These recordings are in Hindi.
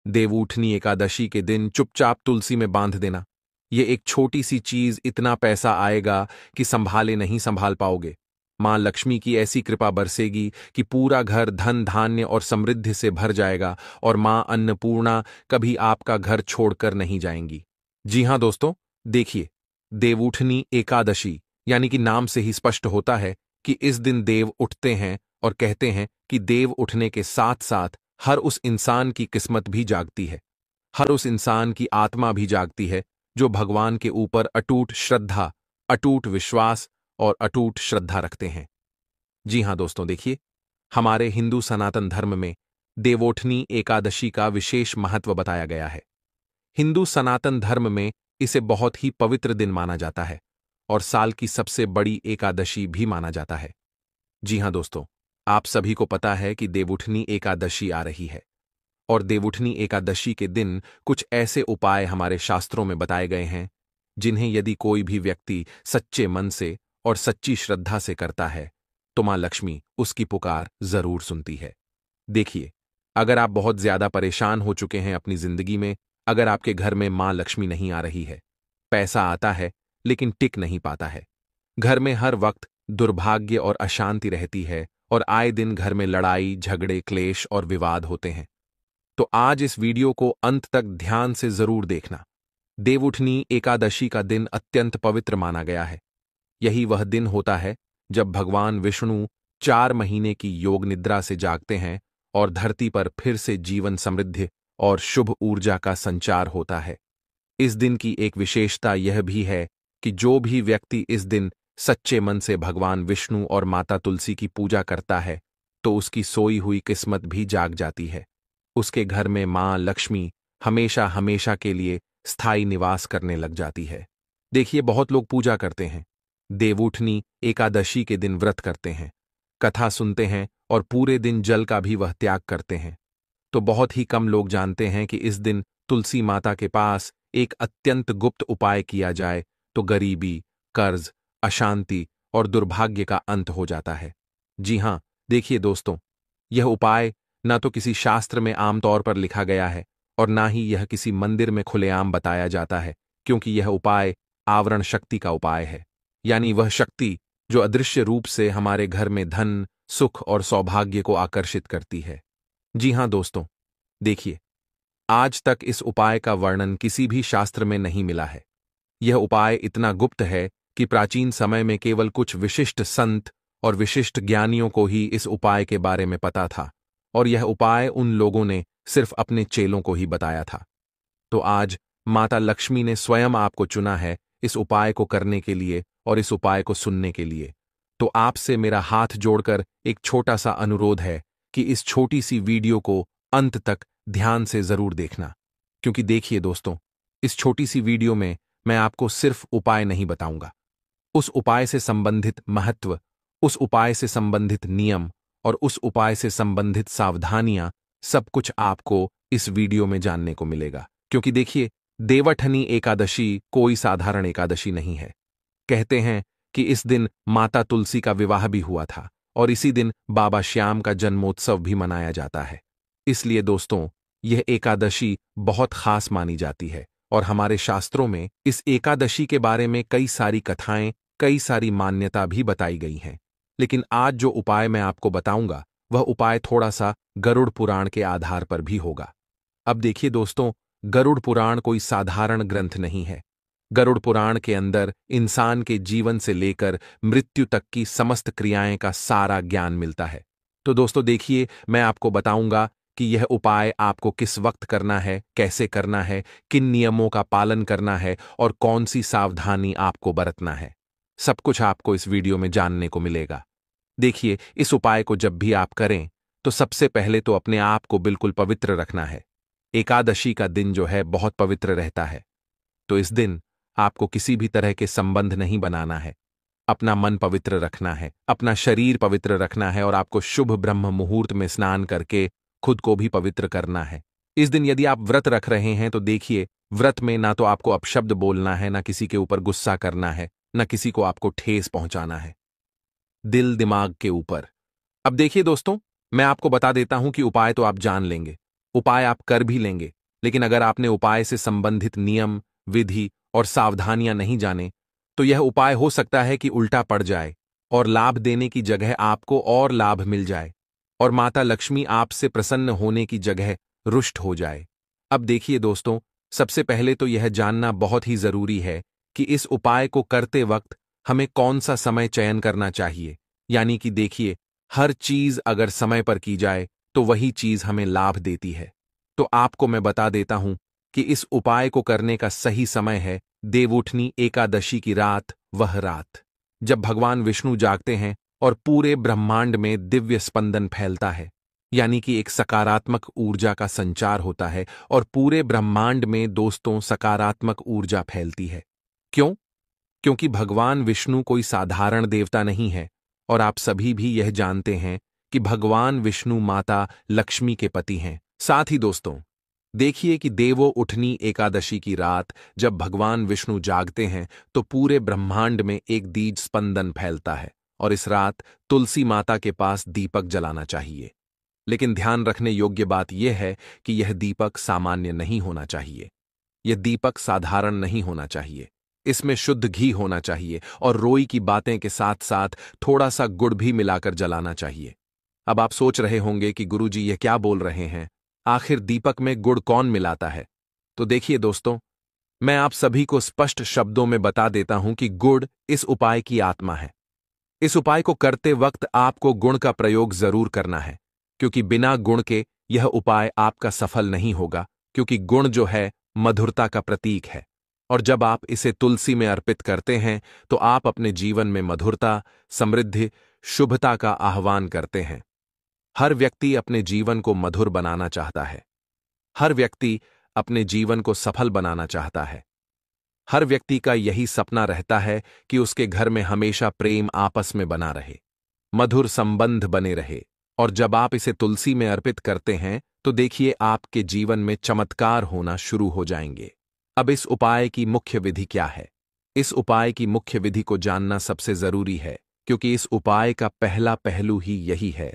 देवउठनी एकादशी के दिन चुपचाप तुलसी में बांध देना। ये एक छोटी सी चीज इतना पैसा आएगा कि संभाले नहीं संभाल पाओगे। मां लक्ष्मी की ऐसी कृपा बरसेगी कि पूरा घर धन धान्य और समृद्धि से भर जाएगा और मां अन्नपूर्णा कभी आपका घर छोड़कर नहीं जाएंगी। जी हां दोस्तों, देखिए, देवउठनी एकादशी यानी कि नाम से ही स्पष्ट होता है कि इस दिन देव उठते हैं और कहते हैं कि देव उठने के साथ साथ हर उस इंसान की किस्मत भी जागती है, हर उस इंसान की आत्मा भी जागती है जो भगवान के ऊपर अटूट श्रद्धा, अटूट विश्वास और अटूट श्रद्धा रखते हैं। जी हां दोस्तों, देखिए, हमारे हिंदू सनातन धर्म में देवउठनी एकादशी का विशेष महत्व बताया गया है। हिंदू सनातन धर्म में इसे बहुत ही पवित्र दिन माना जाता है और साल की सबसे बड़ी एकादशी भी माना जाता है। जी हां दोस्तों, आप सभी को पता है कि देवउठनी एकादशी आ रही है और देवउठनी एकादशी के दिन कुछ ऐसे उपाय हमारे शास्त्रों में बताए गए हैं जिन्हें यदि कोई भी व्यक्ति सच्चे मन से और सच्ची श्रद्धा से करता है तो मां लक्ष्मी उसकी पुकार जरूर सुनती है। देखिए, अगर आप बहुत ज्यादा परेशान हो चुके हैं अपनी जिंदगी में, अगर आपके घर में मां लक्ष्मी नहीं आ रही है, पैसा आता है लेकिन टिक नहीं पाता है, घर में हर वक्त दुर्भाग्य और अशांति रहती है और आए दिन घर में लड़ाई झगड़े क्लेश और विवाद होते हैं, तो आज इस वीडियो को अंत तक ध्यान से जरूर देखना। देवउठनी एकादशी का दिन अत्यंत पवित्र माना गया है। यही वह दिन होता है जब भगवान विष्णु 4 महीने की योग निद्रा से जागते हैं और धरती पर फिर से जीवन समृद्धि और शुभ ऊर्जा का संचार होता है। इस दिन की एक विशेषता यह भी है कि जो भी व्यक्ति इस दिन सच्चे मन से भगवान विष्णु और माता तुलसी की पूजा करता है तो उसकी सोई हुई किस्मत भी जाग जाती है। उसके घर में मां लक्ष्मी हमेशा हमेशा के लिए स्थायी निवास करने लग जाती है। देखिए, बहुत लोग पूजा करते हैं, देवउठनी एकादशी के दिन व्रत करते हैं, कथा सुनते हैं और पूरे दिन जल का भी वह त्याग करते हैं, तो बहुत ही कम लोग जानते हैं कि इस दिन तुलसी माता के पास एक अत्यंत गुप्त उपाय किया जाए तो गरीबी, कर्ज, अशांति और दुर्भाग्य का अंत हो जाता है। जी हां, देखिए दोस्तों, यह उपाय ना तो किसी शास्त्र में आमतौर पर लिखा गया है और ना ही यह किसी मंदिर में खुलेआम बताया जाता है, क्योंकि यह उपाय आवरण शक्ति का उपाय है, यानी वह शक्ति जो अदृश्य रूप से हमारे घर में धन, सुख और सौभाग्य को आकर्षित करती है। जी हां दोस्तों, देखिए, आज तक इस उपाय का वर्णन किसी भी शास्त्र में नहीं मिला है। यह उपाय इतना गुप्त है कि प्राचीन समय में केवल कुछ विशिष्ट संत और विशिष्ट ज्ञानियों को ही इस उपाय के बारे में पता था और यह उपाय उन लोगों ने सिर्फ अपने चेलों को ही बताया था। तो आज माता लक्ष्मी ने स्वयं आपको चुना है इस उपाय को करने के लिए और इस उपाय को सुनने के लिए। तो आपसे मेरा हाथ जोड़कर एक छोटा सा अनुरोध है कि इस छोटी सी वीडियो को अंत तक ध्यान से जरूर देखना, क्योंकि देखिए दोस्तों, इस छोटी सी वीडियो में मैं आपको सिर्फ उपाय नहीं बताऊंगा, उस उपाय से संबंधित महत्व, उस उपाय से संबंधित नियम और उस उपाय से संबंधित सावधानियां, सब कुछ आपको इस वीडियो में जानने को मिलेगा। क्योंकि देखिए, देवउठनी एकादशी कोई साधारण एकादशी नहीं है। कहते हैं कि इस दिन माता तुलसी का विवाह भी हुआ था और इसी दिन बाबा श्याम का जन्मोत्सव भी मनाया जाता है। इसलिए दोस्तों, यह एकादशी बहुत खास मानी जाती है और हमारे शास्त्रों में इस एकादशी के बारे में कई सारी कथाएं, कई सारी मान्यता भी बताई गई हैं। लेकिन आज जो उपाय मैं आपको बताऊंगा वह उपाय थोड़ा सा गरुड़ पुराण के आधार पर भी होगा। अब देखिए दोस्तों, गरुड़ पुराण कोई साधारण ग्रंथ नहीं है। गरुड़ पुराण के अंदर इंसान के जीवन से लेकर मृत्यु तक की समस्त क्रियाएं का सारा ज्ञान मिलता है। तो दोस्तों देखिए, मैं आपको बताऊंगा कि यह उपाय आपको किस वक्त करना है, कैसे करना है, किन नियमों का पालन करना है और कौन सी सावधानी आपको बरतना है। सब कुछ आपको इस वीडियो में जानने को मिलेगा। देखिए, इस उपाय को जब भी आप करें तो सबसे पहले तो अपने आप को बिल्कुल पवित्र रखना है। एकादशी का दिन जो है बहुत पवित्र रहता है, तो इस दिन आपको किसी भी तरह के संबंध नहीं बनाना है। अपना मन पवित्र रखना है, अपना शरीर पवित्र रखना है और आपको शुभ ब्रह्म मुहूर्त में स्नान करके खुद को भी पवित्र करना है। इस दिन यदि आप व्रत रख रहे हैं तो देखिए, व्रत में ना तो आपको अपशब्द बोलना है, ना किसी के ऊपर गुस्सा करना है, ना किसी को आपको ठेस पहुंचाना है, दिल दिमाग के ऊपर। अब देखिए दोस्तों, मैं आपको बता देता हूं कि उपाय तो आप जान लेंगे, उपाय आप कर भी लेंगे, लेकिन अगर आपने उपाय से संबंधित नियम, विधि और सावधानियां नहीं जाने, तो यह उपाय हो सकता है कि उल्टा पड़ जाए और लाभ देने की जगह आपको और लाभ मिल जाए और माता लक्ष्मी आपसे प्रसन्न होने की जगह रुष्ट हो जाए। अब देखिए दोस्तों, सबसे पहले तो यह जानना बहुत ही जरूरी है कि इस उपाय को करते वक्त हमें कौन सा समय चयन करना चाहिए। यानी कि देखिए, हर चीज अगर समय पर की जाए तो वही चीज हमें लाभ देती है। तो आपको मैं बता देता हूं कि इस उपाय को करने का सही समय है देवउठनी एकादशी की रात, वह रात जब भगवान विष्णु जागते हैं और पूरे ब्रह्मांड में दिव्य स्पंदन फैलता है, यानी कि एक सकारात्मक ऊर्जा का संचार होता है और पूरे ब्रह्मांड में दोस्तों सकारात्मक ऊर्जा फैलती है। क्यों? क्योंकि भगवान विष्णु कोई साधारण देवता नहीं है और आप सभी भी यह जानते हैं कि भगवान विष्णु माता लक्ष्मी के पति हैं। साथ ही दोस्तों, देखिए कि देवो उठनी एकादशी की रात जब भगवान विष्णु जागते हैं तो पूरे ब्रह्मांड में एक दीज स्पंदन फैलता है और इस रात तुलसी माता के पास दीपक जलाना चाहिए। लेकिन ध्यान रखने योग्य बात यह है कि यह दीपक सामान्य नहीं होना चाहिए। यह दीपक साधारण नहीं होना चाहिए। इसमें शुद्ध घी होना चाहिए और रोई की बातें के साथ साथ थोड़ा सा गुड़ भी मिलाकर जलाना चाहिए। अब आप सोच रहे होंगे कि गुरुजी यह क्या बोल रहे हैं, आखिर दीपक में गुड़ कौन मिलाता है? तो देखिए दोस्तों, मैं आप सभी को स्पष्ट शब्दों में बता देता हूं कि गुड़ इस उपाय की आत्मा है। इस उपाय को करते वक्त आपको गुण का प्रयोग जरूर करना है, क्योंकि बिना गुण के यह उपाय आपका सफल नहीं होगा, क्योंकि गुण जो है मधुरता का प्रतीक है और जब आप इसे तुलसी में अर्पित करते हैं तो आप अपने जीवन में मधुरता, समृद्धि, शुभता का आह्वान करते हैं। हर व्यक्ति अपने जीवन को मधुर बनाना चाहता है। हर व्यक्ति अपने जीवन को सफल बनाना चाहता है। हर व्यक्ति का यही सपना रहता है कि उसके घर में हमेशा प्रेम आपस में बना रहे, मधुर संबंध बने रहे। और जब आप इसे तुलसी में अर्पित करते हैं तो देखिए आपके जीवन में चमत्कार होना शुरू हो जाएंगे। अब इस उपाय की मुख्य विधि क्या है? इस उपाय की मुख्य विधि को जानना सबसे जरूरी है, क्योंकि इस उपाय का पहला पहलू ही यही है।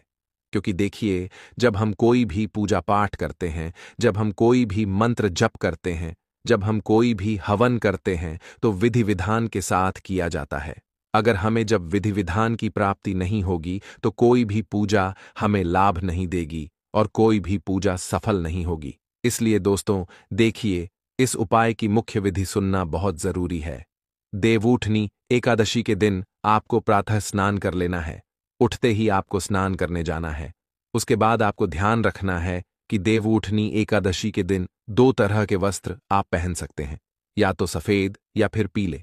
क्योंकि देखिए, जब हम कोई भी पूजा पाठ करते हैं, जब हम कोई भी मंत्र जप करते हैं, जब हम कोई भी हवन करते हैं तो विधि विधान के साथ किया जाता है। अगर हमें जब विधि विधान की प्राप्ति नहीं होगी तो कोई भी पूजा हमें लाभ नहीं देगी और कोई भी पूजा सफल नहीं होगी। इसलिए दोस्तों देखिए, इस उपाय की मुख्य विधि सुनना बहुत जरूरी है। देवउठनी एकादशी के दिन आपको प्रातः स्नान कर लेना है। उठते ही आपको स्नान करने जाना है। उसके बाद आपको ध्यान रखना है कि देवउठनी एकादशी के दिन 2 तरह के वस्त्र आप पहन सकते हैं, या तो सफेद या फिर पीले।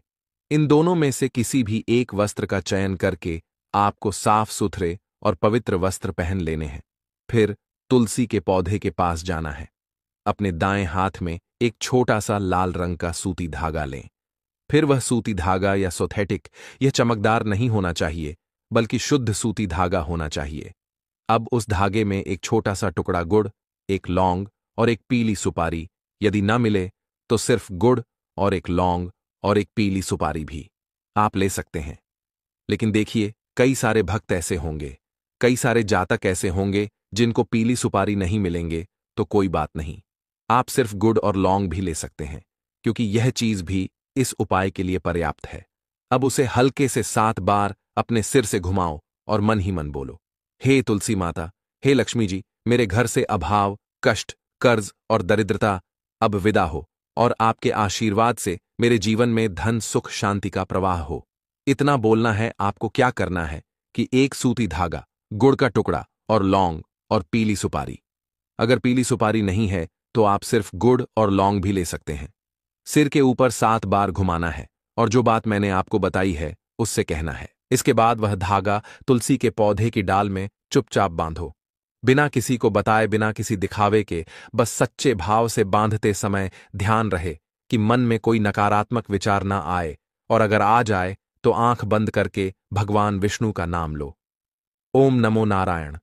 इन दोनों में से किसी भी एक वस्त्र का चयन करके आपको साफ सुथरे और पवित्र वस्त्र पहन लेने हैं। फिर तुलसी के पौधे के पास जाना है। अपने दाएं हाथ में एक छोटा सा लाल रंग का सूती धागा लें। फिर वह सूती धागा या सिंथेटिक, यह चमकदार नहीं होना चाहिए, बल्कि शुद्ध सूती धागा होना चाहिए। अब उस धागे में एक छोटा सा टुकड़ा गुड़, एक लौंग और एक पीली सुपारी, यदि न मिले तो सिर्फ गुड़ और एक लौंग और एक पीली सुपारी भी आप ले सकते हैं। लेकिन देखिए, कई सारे भक्त ऐसे होंगे, कई सारे जातक ऐसे होंगे जिनको पीली सुपारी नहीं मिलेंगे, तो कोई बात नहीं, आप सिर्फ गुड़ और लौंग भी ले सकते हैं, क्योंकि यह चीज भी इस उपाय के लिए पर्याप्त है। अब उसे हल्के से 7 बार अपने सिर से घुमाओ और मन ही मन बोलो, हे तुलसी माता, हे लक्ष्मी जी, मेरे घर से अभाव, कष्ट, कर्ज और दरिद्रता अब विदा हो और आपके आशीर्वाद से मेरे जीवन में धन, सुख, शांति का प्रवाह हो। इतना बोलना है। आपको क्या करना है कि एक सूती धागा, गुड़ का टुकड़ा और लौंग और पीली सुपारी। अगर पीली सुपारी नहीं है तो आप सिर्फ गुड़ और लौंग भी ले सकते हैं। सिर के ऊपर 7 बार घुमाना है और जो बात मैंने आपको बताई है उससे कहना है। इसके बाद वह धागा तुलसी के पौधे की डाल में चुपचाप बांधो, बिना किसी को बताए, बिना किसी दिखावे के। बस सच्चे भाव से बांधते समय ध्यान रहे कि मन में कोई नकारात्मक विचार ना आए, और अगर आ जाए तो आंख बंद करके भगवान विष्णु का नाम लो। ओम नमो नारायण।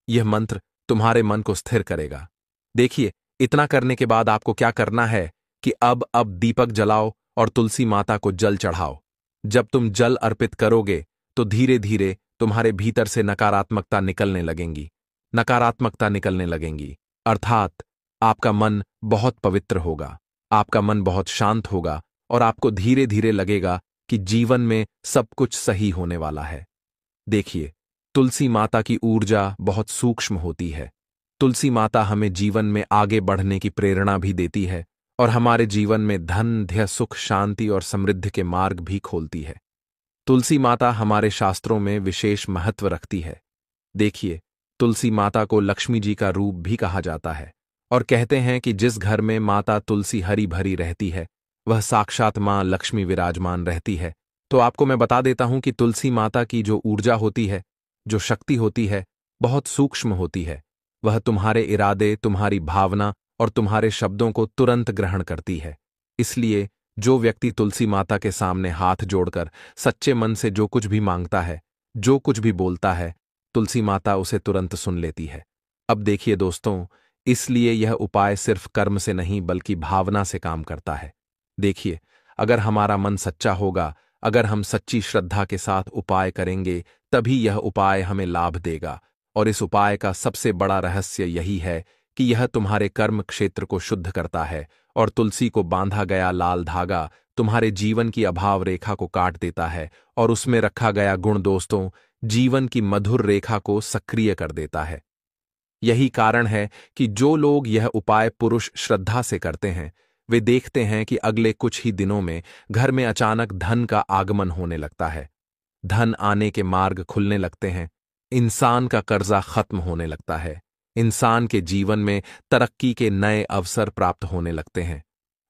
यह मंत्र तुम्हारे मन को स्थिर करेगा। देखिए, इतना करने के बाद आपको क्या करना है कि अब दीपक जलाओ और तुलसी माता को जल चढ़ाओ। जब तुम जल अर्पित करोगे तो धीरे धीरे तुम्हारे भीतर से नकारात्मकता निकलने लगेंगी, नकारात्मकता निकलने लगेंगी, अर्थात आपका मन बहुत पवित्र होगा, आपका मन बहुत शांत होगा और आपको धीरे धीरे लगेगा कि जीवन में सब कुछ सही होने वाला है। देखिए, तुलसी माता की ऊर्जा बहुत सूक्ष्म होती है। तुलसी माता हमें जीवन में आगे बढ़ने की प्रेरणा भी देती है और हमारे जीवन में धन, धैर्य, सुख, शांति और समृद्धि के मार्ग भी खोलती है। तुलसी माता हमारे शास्त्रों में विशेष महत्व रखती है। देखिए, तुलसी माता को लक्ष्मी जी का रूप भी कहा जाता है और कहते हैं कि जिस घर में माता तुलसी हरी भरी रहती है, वह साक्षात मां लक्ष्मी विराजमान रहती है। तो आपको मैं बता देता हूं कि तुलसी माता की जो ऊर्जा होती है, जो शक्ति होती है, बहुत सूक्ष्म होती है। वह तुम्हारे इरादे, तुम्हारी भावना और तुम्हारे शब्दों को तुरंत ग्रहण करती है। इसलिए जो व्यक्ति तुलसी माता के सामने हाथ जोड़कर सच्चे मन से जो कुछ भी मांगता है, जो कुछ भी बोलता है, तुलसी माता उसे तुरंत सुन लेती है। अब देखिए दोस्तों, इसलिए यह उपाय सिर्फ कर्म से नहीं बल्कि भावना से काम करता है। देखिए, अगर हमारा मन सच्चा होगा, अगर हम सच्ची श्रद्धा के साथ उपाय करेंगे, तभी यह उपाय हमें लाभ देगा। और इस उपाय का सबसे बड़ा रहस्य यही है कि यह तुम्हारे कर्म क्षेत्र को शुद्ध करता है और तुलसी को बांधा गया लाल धागा तुम्हारे जीवन की अभाव रेखा को काट देता है और उसमें रखा गया गुण दोस्तों जीवन की मधुर रेखा को सक्रिय कर देता है। यही कारण है कि जो लोग यह उपाय पुरुष श्रद्धा से करते हैं, वे देखते हैं कि अगले कुछ ही दिनों में घर में अचानक धन का आगमन होने लगता है, धन आने के मार्ग खुलने लगते हैं, इंसान का कर्जा खत्म होने लगता है, इंसान के जीवन में तरक्की के नए अवसर प्राप्त होने लगते हैं।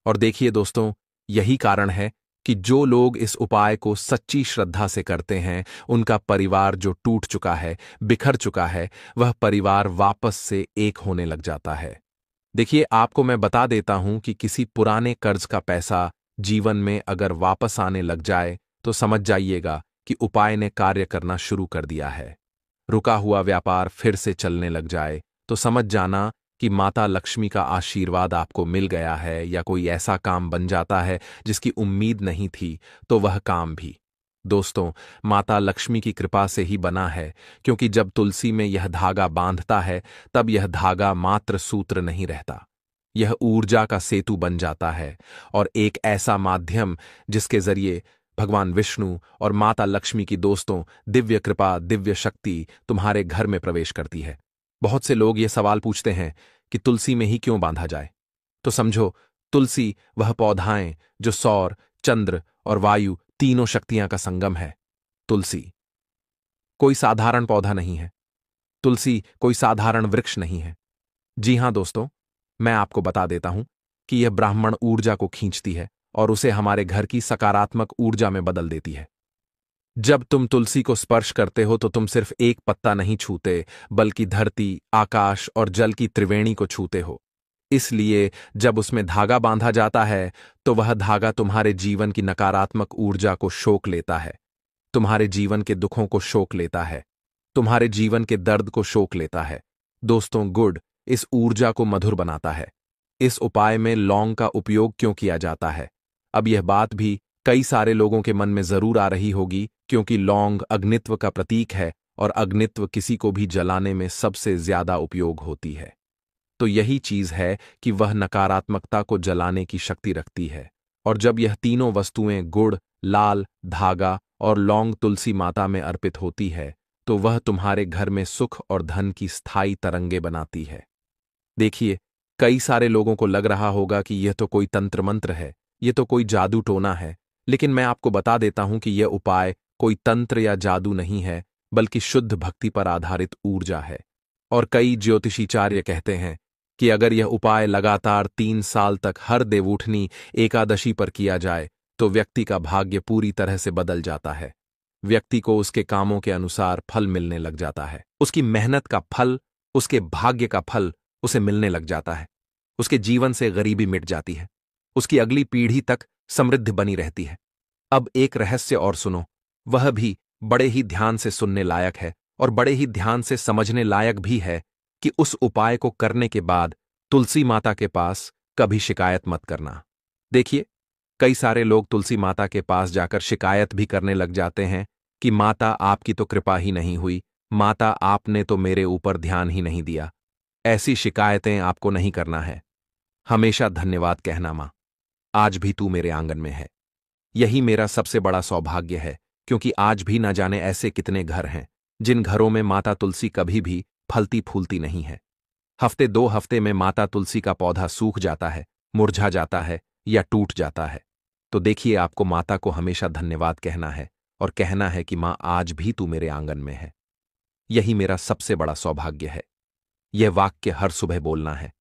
और देखिए दोस्तों, यही कारण है कि जो लोग इस उपाय को सच्ची श्रद्धा से करते हैं, उनका परिवार जो टूट चुका है, बिखर चुका है, वह परिवार वापस से एक होने लग जाता है। देखिए, आपको मैं बता देता हूं कि किसी पुराने कर्ज का पैसा जीवन में अगर वापस आने लग जाए, तो समझ जाइएगा कि उपाय ने कार्य करना शुरू कर दिया है। रुका हुआ व्यापार फिर से चलने लग जाए, तो समझ जाना कि माता लक्ष्मी का आशीर्वाद आपको मिल गया है, या कोई ऐसा काम बन जाता है जिसकी उम्मीद नहीं थी, तो वह काम भी दोस्तों माता लक्ष्मी की कृपा से ही बना है। क्योंकि जब तुलसी में यह धागा बांधता है, तब यह धागा मात्र सूत्र नहीं रहता, यह ऊर्जा का सेतु बन जाता है और एक ऐसा माध्यम जिसके जरिए भगवान विष्णु और माता लक्ष्मी की दोस्तों दिव्य कृपा, दिव्य शक्ति तुम्हारे घर में प्रवेश करती है। बहुत से लोग ये सवाल पूछते हैं कि तुलसी में ही क्यों बांधा जाए। तो समझो, तुलसी वह पौधाएं जो सौर, चंद्र और वायु तीनों शक्तियां का संगम है। तुलसी कोई साधारण पौधा नहीं है, तुलसी कोई साधारण वृक्ष नहीं है। जी हां दोस्तों, मैं आपको बता देता हूं कि यह ब्राह्मण ऊर्जा को खींचती है और उसे हमारे घर की सकारात्मक ऊर्जा में बदल देती है। जब तुम तुलसी को स्पर्श करते हो तो तुम सिर्फ एक पत्ता नहीं छूते, बल्कि धरती, आकाश और जल की त्रिवेणी को छूते हो। इसलिए जब उसमें धागा बांधा जाता है, तो वह धागा तुम्हारे जीवन की नकारात्मक ऊर्जा को सोख लेता है, तुम्हारे जीवन के दुखों को सोख लेता है, तुम्हारे जीवन के दर्द को सोख लेता है। दोस्तों, गुड़ इस ऊर्जा को मधुर बनाता है। इस उपाय में लौंग का उपयोग क्यों किया जाता है? अब यह बात भी कई सारे लोगों के मन में जरूर आ रही होगी, क्योंकि लौंग अग्नित्व का प्रतीक है और अग्नित्व किसी को भी जलाने में सबसे ज्यादा उपयोग होती है। तो यही चीज है कि वह नकारात्मकता को जलाने की शक्ति रखती है। और जब यह तीनों वस्तुएं गुड़, लाल धागा और लौंग तुलसी माता में अर्पित होती है, तो वह तुम्हारे घर में सुख और धन की स्थायी तरंगे बनाती है। देखिए, कई सारे लोगों को लग रहा होगा कि यह तो कोई तंत्र मंत्र है, यह तो कोई जादू टोना है, लेकिन मैं आपको बता देता हूं कि यह उपाय कोई तंत्र या जादू नहीं है, बल्कि शुद्ध भक्ति पर आधारित ऊर्जा है। और कई ज्योतिषीचार्य कहते हैं कि अगर यह उपाय लगातार 3 साल तक हर देवउठनी एकादशी पर किया जाए, तो व्यक्ति का भाग्य पूरी तरह से बदल जाता है। व्यक्ति को उसके कामों के अनुसार फल मिलने लग जाता है, उसकी मेहनत का फल, उसके भाग्य का फल उसे मिलने लग जाता है। उसके जीवन से गरीबी मिट जाती है, उसकी अगली पीढ़ी तक समृद्धि बनी रहती है। अब एक रहस्य और सुनो, वह भी बड़े ही ध्यान से सुनने लायक है और बड़े ही ध्यान से समझने लायक भी है कि उस उपाय को करने के बाद तुलसी माता के पास कभी शिकायत मत करना। देखिए, कई सारे लोग तुलसी माता के पास जाकर शिकायत भी करने लग जाते हैं कि माता आपकी तो कृपा ही नहीं हुई, माता आपने तो मेरे ऊपर ध्यान ही नहीं दिया। ऐसी शिकायतें आपको नहीं करना है। हमेशा धन्यवाद कहना माँ, आज भी तू मेरे आंगन में है। यही मेरा सबसे बड़ा सौभाग्य है, क्योंकि आज भी न जाने ऐसे कितने घर हैं जिन घरों में माता तुलसी कभी भी फलती फूलती नहीं है। हफ्ते 2 हफ्ते में माता तुलसी का पौधा सूख जाता है, मुरझा जाता है या टूट जाता है। तो देखिए, आपको माता को हमेशा धन्यवाद कहना है और कहना है कि माँ आज भी तू मेरे आंगन में है। यही मेरा सबसे बड़ा सौभाग्य है। यह वाक्य हर सुबह बोलना है।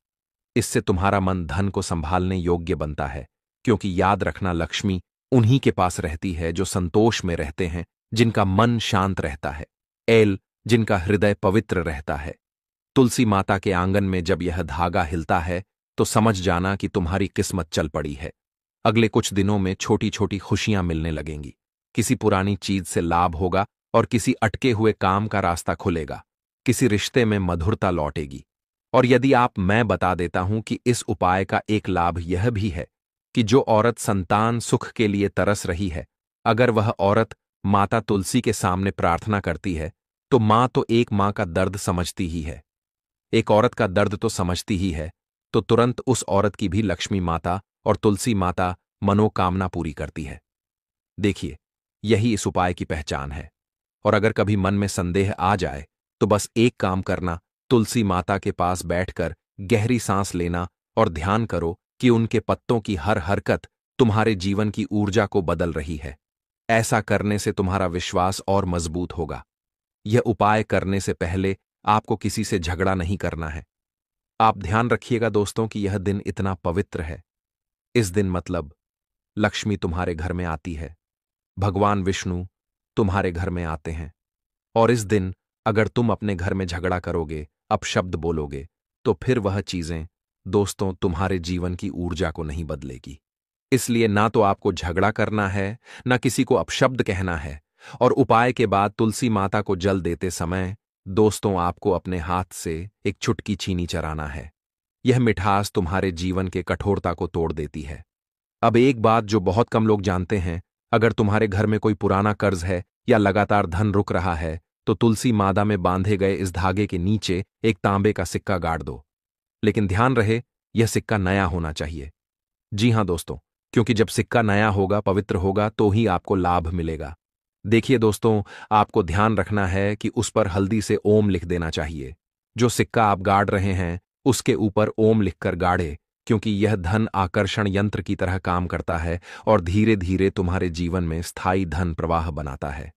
इससे तुम्हारा मन धन को संभालने योग्य बनता है, क्योंकि याद रखना, लक्ष्मी उन्हीं के पास रहती है जो संतोष में रहते हैं, जिनका मन शांत रहता है, जिनका हृदय पवित्र रहता है। तुलसी माता के आंगन में जब यह धागा हिलता है तो समझ जाना कि तुम्हारी किस्मत चल पड़ी है। अगले कुछ दिनों में छोटी छोटी खुशियां मिलने लगेंगी। किसी पुरानी चीज से लाभ होगा और किसी अटके हुए काम का रास्ता खुलेगा। किसी रिश्ते में मधुरता लौटेगी। और यदि मैं बता देता हूं कि इस उपाय का एक लाभ यह भी है कि जो औरत संतान सुख के लिए तरस रही है, अगर वह औरत माता तुलसी के सामने प्रार्थना करती है तो मां तो एक मां का दर्द समझती ही है, एक औरत का दर्द तो समझती ही है, तो तुरंत उस औरत की भी लक्ष्मी माता और तुलसी माता मनोकामना पूरी करती है। देखिए, यही इस उपाय की पहचान है। और अगर कभी मन में संदेह आ जाए तो बस एक काम करना, तुलसी माता के पास बैठकर गहरी सांस लेना और ध्यान करो कि उनके पत्तों की हर हरकत तुम्हारे जीवन की ऊर्जा को बदल रही है। ऐसा करने से तुम्हारा विश्वास और मजबूत होगा। यह उपाय करने से पहले आपको किसी से झगड़ा नहीं करना है। आप ध्यान रखिएगा दोस्तों कि यह दिन इतना पवित्र है। इस दिन मतलब लक्ष्मी तुम्हारे घर में आती है, भगवान विष्णु तुम्हारे घर में आते हैं। और इस दिन अगर तुम अपने घर में झगड़ा करोगे, अपशब्द बोलोगे, तो फिर वह चीजें दोस्तों तुम्हारे जीवन की ऊर्जा को नहीं बदलेगी। इसलिए ना तो आपको झगड़ा करना है, ना किसी को अपशब्द कहना है। और उपाय के बाद तुलसी माता को जल देते समय दोस्तों आपको अपने हाथ से एक चुटकी चीनी चराना है। यह मिठास तुम्हारे जीवन के कठोरता को तोड़ देती है। अब एक बात जो बहुत कम लोग जानते हैं, अगर तुम्हारे घर में कोई पुराना कर्ज है या लगातार धन रुक रहा है तो तुलसी मादा में बांधे गए इस धागे के नीचे एक तांबे का सिक्का गाड़ दो। लेकिन ध्यान रहे, यह सिक्का नया होना चाहिए। जी हां दोस्तों, क्योंकि जब सिक्का नया होगा, पवित्र होगा, तो ही आपको लाभ मिलेगा। देखिए दोस्तों, आपको ध्यान रखना है कि उस पर हल्दी से ओम लिख देना चाहिए। जो सिक्का आप गाड़ रहे हैं उसके ऊपर ओम लिखकर गाड़े, क्योंकि यह धन आकर्षण यंत्र की तरह काम करता है और धीरे धीरे तुम्हारे जीवन में स्थायी धन प्रवाह बनाता है।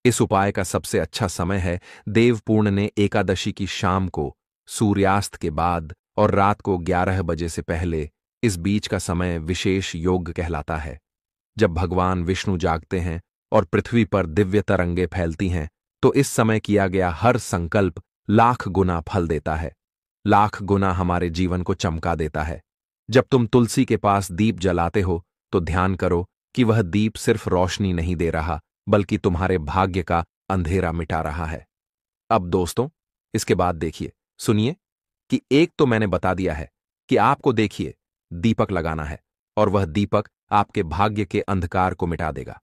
इस उपाय का सबसे अच्छा समय है देवपूर्ण ने एकादशी की शाम को, सूर्यास्त के बाद और रात को 11 बजे से पहले। इस बीच का समय विशेष योग कहलाता है, जब भगवान विष्णु जागते हैं और पृथ्वी पर दिव्य तरंगे फैलती हैं। तो इस समय किया गया हर संकल्प लाख गुना फल देता है, लाख गुना हमारे जीवन को चमका देता है। जब तुम तुलसी के पास दीप जलाते हो तो ध्यान करो कि वह दीप सिर्फ रोशनी नहीं दे रहा, बल्कि तुम्हारे भाग्य का अंधेरा मिटा रहा है। अब दोस्तों, इसके बाद देखिए, सुनिए कि एक तो मैंने बता दिया है कि आपको देखिए दीपक लगाना है और वह दीपक आपके भाग्य के अंधकार को मिटा देगा।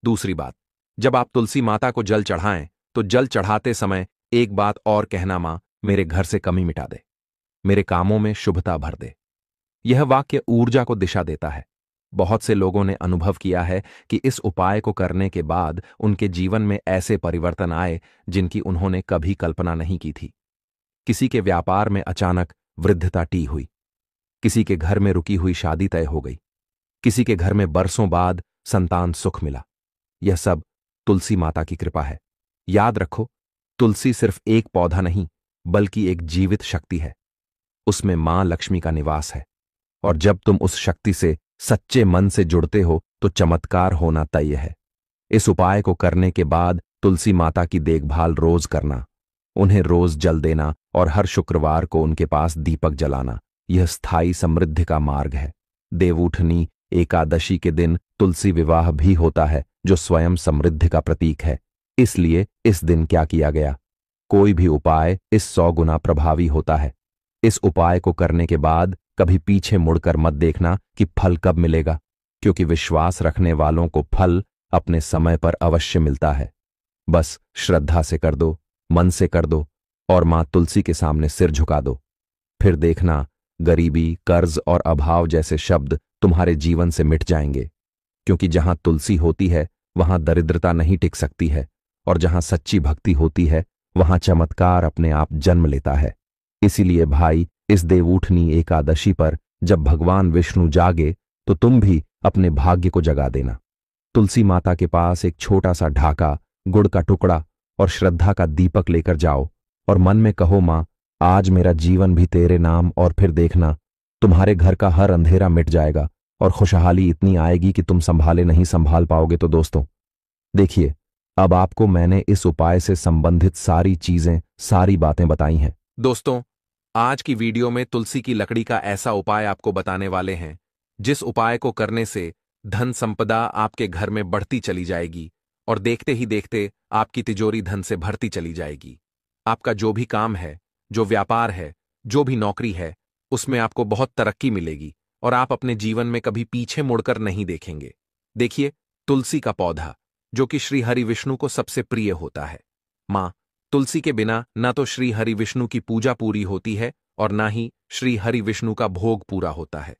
दूसरी बात, जब आप तुलसी माता को जल चढ़ाएं तो जल चढ़ाते समय एक बात और कहना, मां मेरे घर से कमी मिटा दे, मेरे कामों में शुभता भर दे। यह वाक्य ऊर्जा को दिशा देता है। बहुत से लोगों ने अनुभव किया है कि इस उपाय को करने के बाद उनके जीवन में ऐसे परिवर्तन आए जिनकी उन्होंने कभी कल्पना नहीं की थी। किसी के व्यापार में अचानक वृद्धिता टी हुई, किसी के घर में रुकी हुई शादी तय हो गई, किसी के घर में बरसों बाद संतान सुख मिला। यह सब तुलसी माता की कृपा है। याद रखो, तुलसी सिर्फ एक पौधा नहीं, बल्कि एक जीवित शक्ति है। उसमें मां लक्ष्मी का निवास है। और जब तुम उस शक्ति से सच्चे मन से जुड़ते हो तो चमत्कार होना तय है। इस उपाय को करने के बाद तुलसी माता की देखभाल रोज करना, उन्हें रोज जल देना और हर शुक्रवार को उनके पास दीपक जलाना, यह स्थायी समृद्धि का मार्ग है। देवउठनी एकादशी के दिन तुलसी विवाह भी होता है, जो स्वयं समृद्धि का प्रतीक है। इसलिए इस दिन क्या किया गया, कोई भी उपाय इस 100 गुना प्रभावी होता है। इस उपाय को करने के बाद कभी पीछे मुड़कर मत देखना कि फल कब मिलेगा, क्योंकि विश्वास रखने वालों को फल अपने समय पर अवश्य मिलता है। बस श्रद्धा से कर दो, मन से कर दो और मां तुलसी के सामने सिर झुका दो। फिर देखना, गरीबी, कर्ज और अभाव जैसे शब्द तुम्हारे जीवन से मिट जाएंगे। क्योंकि जहां तुलसी होती है वहां दरिद्रता नहीं टिक सकती है, और जहां सच्ची भक्ति होती है वहां चमत्कार अपने आप जन्म लेता है। इसीलिए भाई, इस देवउठनी एकादशी पर जब भगवान विष्णु जागे तो तुम भी अपने भाग्य को जगा देना। तुलसी माता के पास एक छोटा सा ढाका, गुड़ का टुकड़ा और श्रद्धा का दीपक लेकर जाओ और मन में कहो, मां, आज मेरा जीवन भी तेरे नाम। और फिर देखना, तुम्हारे घर का हर अंधेरा मिट जाएगा और खुशहाली इतनी आएगी कि तुम संभाले नहीं संभाल पाओगे। तो दोस्तों देखिए, अब आपको मैंने इस उपाय से संबंधित सारी चीजें, सारी बातें बताई हैं। दोस्तों, आज की वीडियो में तुलसी की लकड़ी का ऐसा उपाय आपको बताने वाले हैं जिस उपाय को करने से धन संपदा आपके घर में बढ़ती चली जाएगी और देखते ही देखते आपकी तिजोरी धन से भरती चली जाएगी। आपका जो भी काम है, जो व्यापार है, जो भी नौकरी है, उसमें आपको बहुत तरक्की मिलेगी और आप अपने जीवन में कभी पीछे मुड़कर नहीं देखेंगे। देखिए, तुलसी का पौधा जो कि श्री हरि विष्णु को सबसे प्रिय होता है। मां, तुलसी के बिना न तो श्री हरि विष्णु की पूजा पूरी होती है और न ही श्री हरि विष्णु का भोग पूरा होता है।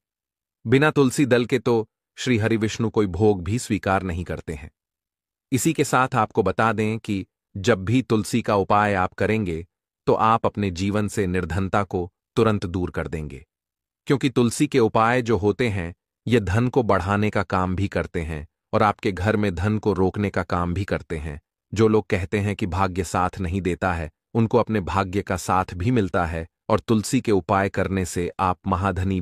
बिना तुलसी दल के तो श्री हरि विष्णु कोई भोग भी स्वीकार नहीं करते हैं। इसी के साथ आपको बता दें कि जब भी तुलसी का उपाय आप करेंगे तो आप अपने जीवन से निर्धनता को तुरंत दूर कर देंगे। क्योंकि तुलसी के उपाय जो होते हैं ये धन को बढ़ाने का काम भी करते हैं और आपके घर में धन को रोकने का काम भी करते हैं। जो लोग कहते हैं कि भाग्य साथ नहीं देता है, उनको अपने भाग्य का साथ भी मिलता है और तुलसी के उपाय करने से आप महाधनी